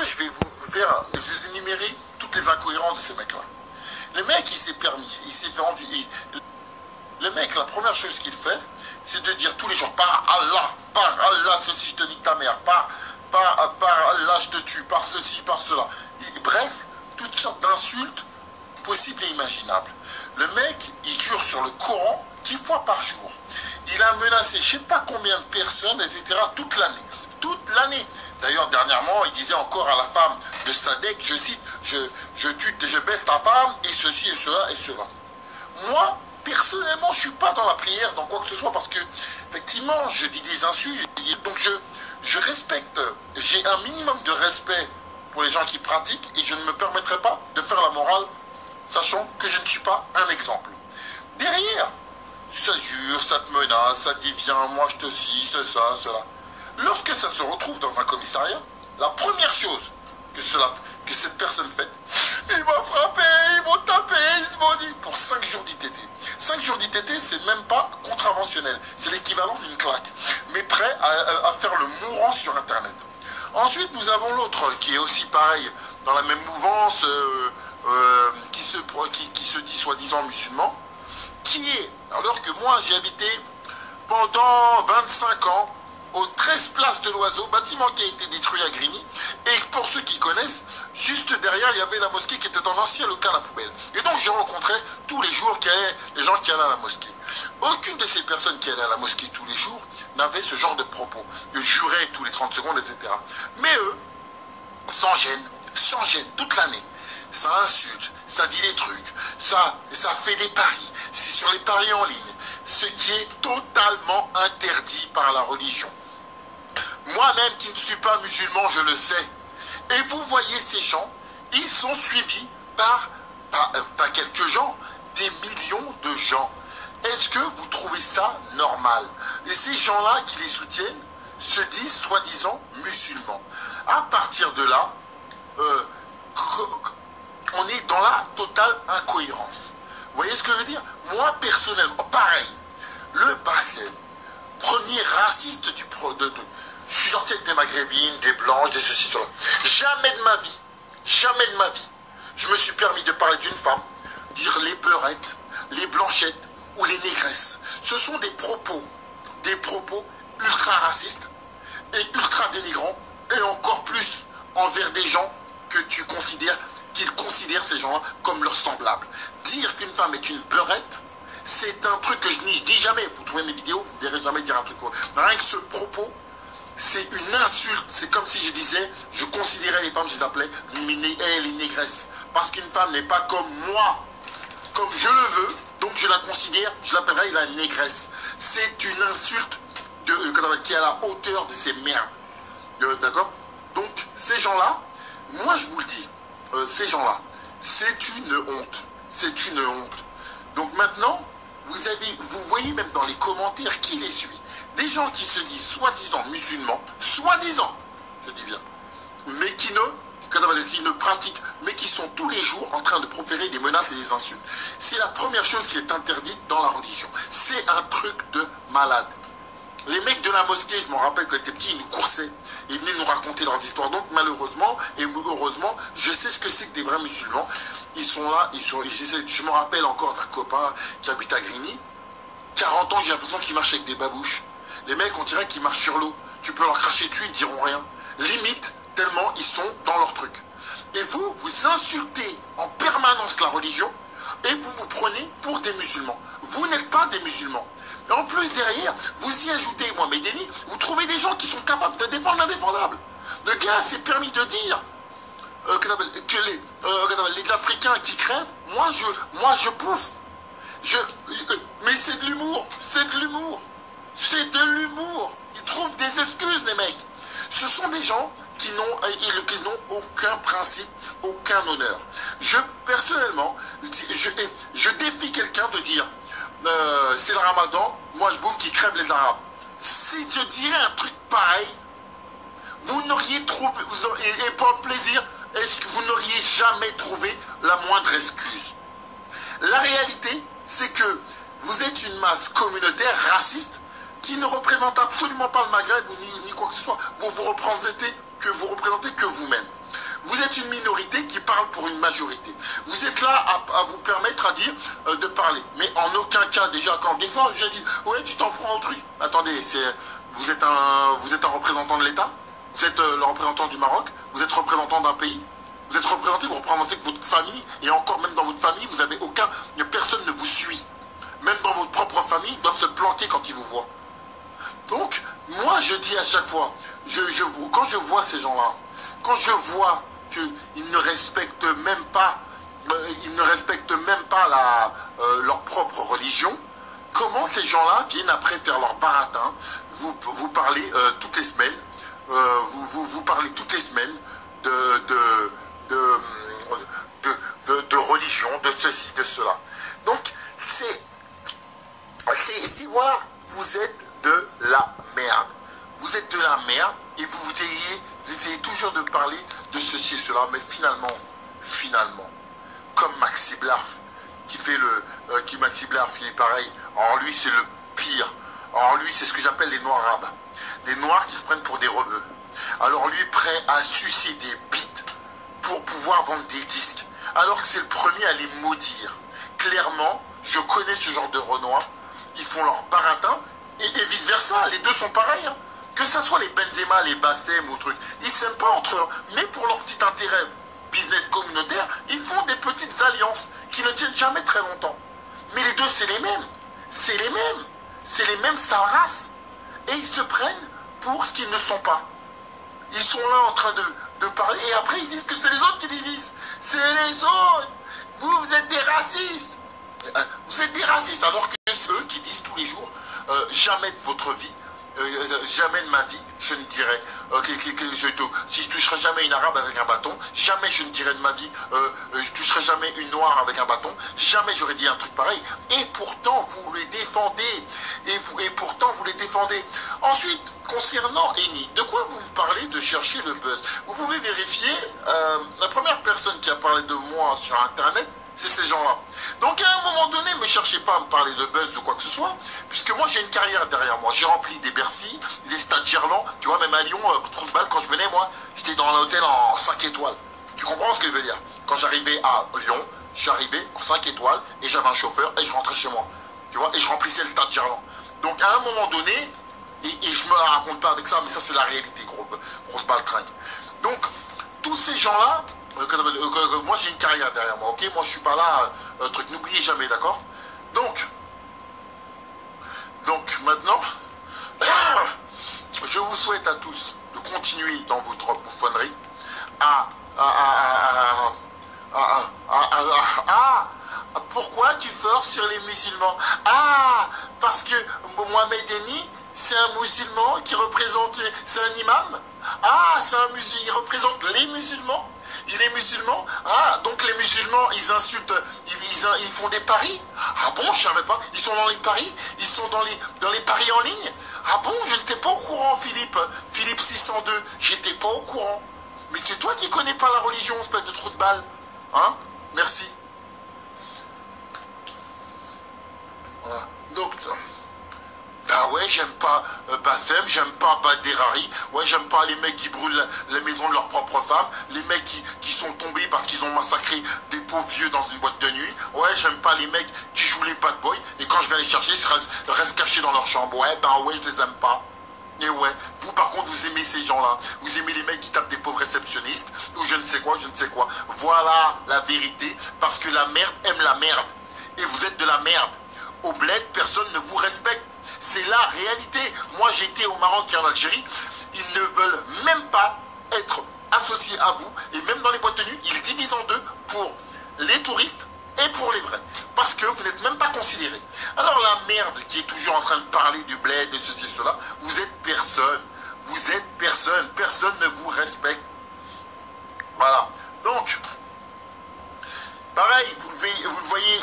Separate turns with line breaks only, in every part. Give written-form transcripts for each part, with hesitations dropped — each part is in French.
je vais vous énumérer toutes les incohérences de ces mecs-là. Le mec, il s'est permis, il s'est vendu. Le mec, la première chose qu'il fait, c'est de dire tous les jours, par Allah, ceci, je te nique ta mère, par Allah, je te tue, par ceci, par cela. Bref, toutes sortes d'insultes possibles et imaginables. Le mec, il jure sur le Coran 10 fois par jour. Il a menacé je ne sais pas combien de personnes, etc. toute l'année. Toute l'année. D'ailleurs, dernièrement, il disait encore à la femme de Sadek, je cite, je baisse ta femme, et ceci, et cela, et cela. Moi, personnellement, je ne suis pas dans la prière, dans quoi que ce soit, parce que, effectivement, je dis des insultes, donc je respecte, j'ai un minimum de respect pour les gens qui pratiquent, et je ne me permettrai pas de faire la morale, sachant que je ne suis pas un exemple. Derrière, ça jure, ça te menace, ça te dit, viens, moi je te ci, c'est ça, cela. Lorsque ça se retrouve dans un commissariat, la première chose que cette personne fait, ils vont frapper, ils vont taper, ils vont dire, pour 5 jours d'ITT. 5 jours d'ITT, c'est même pas contraventionnel, c'est l'équivalent d'une claque, mais prêt à faire le mourant sur Internet. Ensuite, nous avons l'autre qui est aussi pareil, dans la même mouvance, qui se dit soi-disant musulman, qui est, alors que moi j'ai habité pendant 25 ans aux 13 places de l'Oiseau, bâtiment qui a été détruit à Grigny, et pour ceux qui connaissent, juste derrière il y avait la mosquée qui était dans l'ancien local à poubelle. Et donc je rencontrais tous les jours les gens qui allaient à la mosquée. Aucune de ces personnes qui allaient à la mosquée tous les jours n'avait ce genre de propos. Ils juraient tous les 30 secondes, etc. Mais eux, sans gêne, toute l'année. Ça insulte, ça dit des trucs, ça fait des paris, c'est sur les paris en ligne, ce qui est totalement interdit par la religion. Moi-même qui ne suis pas musulman, je le sais. Et vous voyez ces gens, ils sont suivis par pas quelques gens, des millions de gens. Est-ce que vous trouvez ça normal? Et ces gens-là qui les soutiennent se disent soi-disant musulmans. À partir de là, on est dans la totale incohérence. Vous voyez ce que je veux dire? Moi, personnellement, pareil. Le Bassem, premier raciste je suis sorti avec des maghrébines, des blanches, des ceci, cela. Jamais de ma vie, je me suis permis de parler d'une femme, dire les beurettes, les blanchettes ou les négresses. Ce sont des propos ultra racistes et ultra dénigrants, et encore plus envers des gens que tu considères, qu'ils considèrent ces gens-là comme leurs semblables. Dire qu'une femme est une beurette, c'est un truc que je n'y dis jamais. Vous trouvez mes vidéos, vous ne verrez jamais dire un truc. Rien que ce propos, c'est une insulte. C'est comme si je disais, je considérais les femmes, je les appelais les négresses. Parce qu'une femme n'est pas comme moi, comme je le veux, donc je la considère, je l'appellerai la négresse. C'est une insulte qui est à la hauteur de ces merdes. D'accord? Donc, ces gens-là, moi je vous le dis, ces gens-là, c'est une honte. C'est une honte. Donc maintenant, vous voyez même dans les commentaires qui les suit. Des gens qui se disent soi-disant musulmans, soi-disant, je dis bien, mais qui ne pratiquent, mais qui sont tous les jours en train de proférer des menaces et des insultes. C'est la première chose qui est interdite dans la religion. C'est un truc de malade. Les mecs de la mosquée, je me rappelle quand j'étais petit, ils nous coursaient. Ils venaient nous raconter leurs histoires. Donc malheureusement, et heureusement, je sais ce que c'est que des vrais musulmans. Ils sont là, je me rappelle encore d'un copain qui habite à Grigny. 40 ans, j'ai l'impression qu'il marche avec des babouches. Les mecs, on dirait qu'ils marchent sur l'eau. Tu peux leur cracher dessus, ils diront rien. Limite, tellement ils sont dans leur truc. Et vous insultez en permanence la religion et vous vous prenez pour des musulmans. Vous n'êtes pas des musulmans. Et en plus, derrière, vous y ajoutez, moi, mes dénis, vous trouvez des gens qui sont capables de défendre l'indéfendable. Le gars s'est permis de dire que les Africains qui crèvent, moi je bouffe. Mais c'est de l'humour, c'est de l'humour. C'est de l'humour. Ils trouvent des excuses, les mecs. Ce sont des gens qui n'ont aucun principe, aucun honneur. Personnellement, je défie quelqu'un de dire c'est le ramadan, moi je bouffe qui crève les arabes. Si je dirais un truc pareil, vous n'auriez trouvé, et pour le plaisir, est-ce que vous n'auriez jamais trouvé la moindre excuse? La réalité, c'est que vous êtes une masse communautaire raciste qui ne représente absolument pas le Maghreb ni quoi que ce soit. Vous représentez que vous-même. minorité qui parle pour une majorité. Vous êtes là à vous permettre à dire de parler. Mais en aucun cas, déjà, quand des fois, j'ai dit, ouais, tu t'en prends au truc. Attendez, vous êtes un représentant de l'État, vous êtes le représentant du Maroc, vous êtes représentant d'un pays. Vous êtes représenté, vous représentez votre famille, et encore même dans votre famille, vous avez personne ne vous suit. Même dans votre propre famille, ils doivent se planquer quand ils vous voient. Donc, moi je dis à chaque fois, quand je vois ces gens-là, quand je vois qu'ils ne respectent même pas, leur propre religion, comment ces gens-là viennent après faire leur baratin, vous parler toutes les semaines, vous parlez toutes les semaines de religion, de ceci, de cela. Donc, voilà, vous êtes de la merde. Vous êtes de la merde et vous essayez toujours de parler de ceci et cela, mais finalement, comme Maxi Blarf, Maxi Blarf, il est pareil. Alors lui, c'est le pire. Alors lui, c'est ce que j'appelle les noirs arabes. Les noirs qui se prennent pour des rebeux. Alors lui, prêt à sucer des bites pour pouvoir vendre des disques. Alors que c'est le premier à les maudire. Clairement, je connais ce genre de Renois. Ils font leur baratin et vice versa. Les deux sont pareils. Hein. Que ce soit les Benzema, les Bassem ou trucs. Ils s'aiment pas entre eux. Mais pour leur petit intérêt business communautaire, ils font des petites alliances qui ne tiennent jamais très longtemps. Mais les deux, c'est les mêmes. C'est les mêmes. C'est les mêmes sales races. Et ils se prennent pour ce qu'ils ne sont pas. Ils sont là en train de parler et après ils disent que c'est les autres qui divisent. C'est les autres. Vous êtes des racistes. Vous êtes des racistes alors que c'est eux qui disent tous les jours jamais de votre vie, jamais de ma vie, je ne dirais si je toucherai jamais une arabe avec un bâton, jamais je ne dirais de ma vie, je toucherai jamais une noire avec un bâton, jamais j'aurais dit un truc pareil. Et pourtant vous les défendez. Et pourtant vous les défendez. Ensuite, concernant Eni, de quoi vous me parlez de chercher le buzz? Vous pouvez vérifier, la première personne qui a parlé de moi sur internet, c'est ces gens-là. Donc à un moment donné, ne me cherchez pas à me parler de buzz ou quoi que ce soit, puisque moi j'ai une carrière derrière moi. J'ai rempli des Bercy, des stades Gerland, tu vois, même à Lyon, trou de balle, quand je venais, moi, j'étais dans un hôtel en 5 étoiles. Tu comprends ce que je veux dire? Quand j'arrivais à Lyon, j'arrivais en 5 étoiles et j'avais un chauffeur et je rentrais chez moi. Tu vois, et je remplissais le stade Gerland. Donc à un moment donné, et je me la raconte pas avec ça, mais ça c'est la réalité, grosse baltringue. Donc, tous ces gens-là, moi j'ai une carrière derrière moi, ok? Moi je suis pas là, truc, n'oubliez jamais, d'accord? Donc maintenant, je vous souhaite à tous de continuer dans votre bouffonnerie pourquoi tu forces sur les musulmans? Ah, parce que Mohamed Eni, c'est un musulman qui représente, c'est un imam? Ah, c'est un musulman, il représente les musulmans? Il est musulman? Ah, donc les musulmans, ils insultent, ils font des paris? Ah bon, je savais pas. Ils sont dans les paris? Ils sont dans les paris en ligne? Ah bon, je n'étais pas au courant, Philippe. Philippe 602, j'étais pas au courant. Mais c'est toi qui connais pas la religion, espèce de trou de balle. Hein? Merci. Voilà. Donc, ah ouais, j'aime pas Bassem, j'aime pas Baderari, ouais, j'aime pas les mecs qui brûlent les maisons de leurs propres femmes, les mecs qui sont tombés parce qu'ils ont massacré des pauvres vieux dans une boîte de nuit, ouais, j'aime pas les mecs qui jouent les bad boys, et quand je vais les chercher, ils restent cachés dans leur chambre, ouais, je les aime pas. Et ouais, vous par contre, vous aimez ces gens-là, vous aimez les mecs qui tapent des pauvres réceptionnistes, ou je ne sais quoi, voilà la vérité, parce que la merde aime la merde, et vous êtes de la merde. Au bled, personne ne vous respecte. C'est la réalité. Moi, j'ai été au Maroc et en Algérie. Ils ne veulent même pas être associés à vous. Et même dans les boîtes de nuit, ils divisent en deux pour les touristes et pour les vrais. Parce que vous n'êtes même pas considérés. Alors la merde qui est toujours en train de parler du bled, de ceci, cela, vous êtes personne. Vous êtes personne. Personne ne vous respecte. Voilà. Donc, pareil, vous le voyez.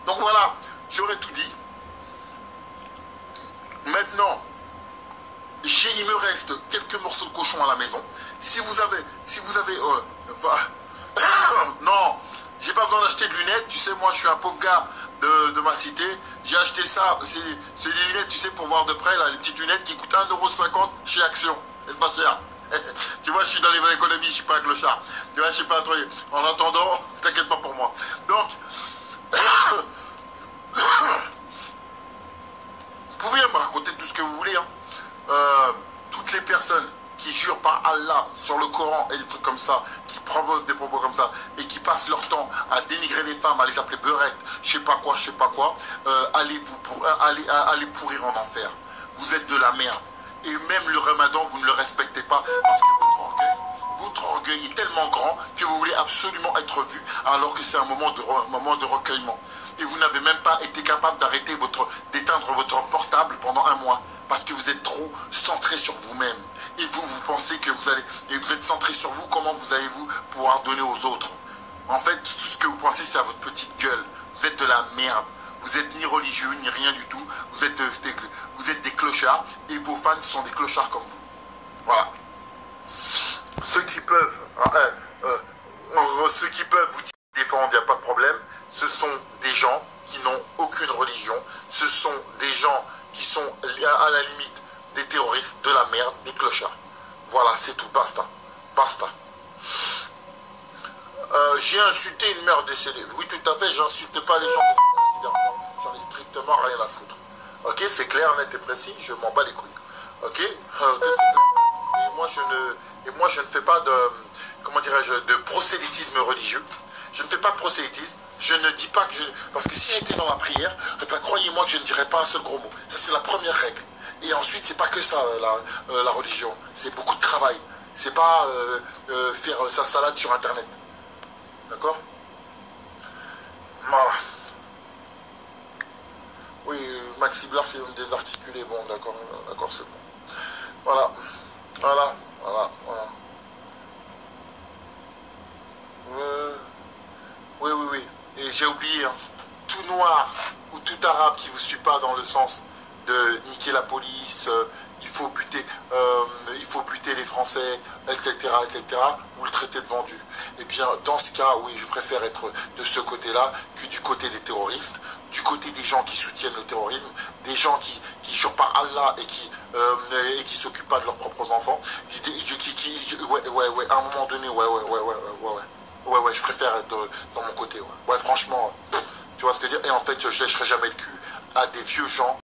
Donc voilà, j'aurais tout dit. Maintenant, il me reste quelques morceaux de cochon à la maison. Si vous avez, non, j'ai pas besoin d'acheter de lunettes. Tu sais, moi, je suis un pauvre gars de ma cité. J'ai acheté ça. C'est des lunettes, tu sais, pour voir de près, là, les petites lunettes qui coûtent 1,50 € chez Action. C'est pas cher. Tu vois, je suis dans l'économie, je suis pas un clochard. Tu vois, je suis pas un truc. En attendant, t'inquiète pas pour moi. Donc, vous pouvez me raconter tout ce que vous voulez. Hein. Toutes les personnes qui jurent par Allah sur le Coran et des trucs comme ça, qui proposent des propos comme ça, et qui passent leur temps à dénigrer les femmes, à les appeler beurettes, je sais pas quoi, allez pourrir en enfer. Vous êtes de la merde. Et même le Ramadan, vous ne le respectez pas parce que votre orgueil est tellement grand que vous voulez absolument être vu alors que c'est un moment de recueillement. Et vous n'avez même pas été capable d'éteindre votre portable pendant un mois parce que vous êtes trop centré sur vous-même. Et vous pensez que vous êtes centré sur vous, comment vous allez-vous pouvoir donner aux autres? En fait, tout ce que vous pensez, c'est à votre petite gueule. Vous êtes de la merde. Vous n'êtes ni religieux, ni rien du tout. Vous êtes des clochards et vos fans sont des clochards comme vous. Voilà. Ceux qui peuvent vous défendre, il n'y a pas de problème. Ce sont des gens qui n'ont aucune religion. Ce sont des gens qui sont à la limite des terroristes, de la merde, des clochards. Voilà, c'est tout. Basta. Basta. J'ai insulté une mère décédée. Oui, tout à fait, j'insulte pas les gens que je considère moi. J'en ai strictement rien à foutre. Ok, c'est clair, net et précis, je m'en bats les couilles. Ok, c'est clair. Et moi, je ne fais pas de, comment dirais-je, de prosélytisme religieux. Je ne fais pas de prosélytisme. Je ne dis pas que je... Parce que si j'étais dans la prière, croyez-moi que je ne dirais pas un seul gros mot. Ça, c'est la première règle. Et ensuite, c'est pas que ça, la religion. C'est beaucoup de travail. C'est pas faire sa salade sur Internet. D'accord? Voilà. Oui, Maxi Blar fait me désarticuler. Bon, d'accord, c'est bon. Voilà. Voilà. Oui. Et j'ai oublié, hein. Tout noir ou tout arabe qui vous suit pas dans le sens de niquer la police, il faut buter les Français, etc., vous le traitez de vendu. Eh bien, dans ce cas, oui, je préfère être de ce côté-là que du côté des terroristes, du côté des gens qui soutiennent le terrorisme, des gens qui jurent par Allah et qui s'occupent pas de leurs propres enfants. À un moment donné, ouais, je préfère être dans mon côté, ouais. Ouais, franchement, tu vois ce que je veux dire. Et en fait, je lècherai jamais le cul à des vieux gens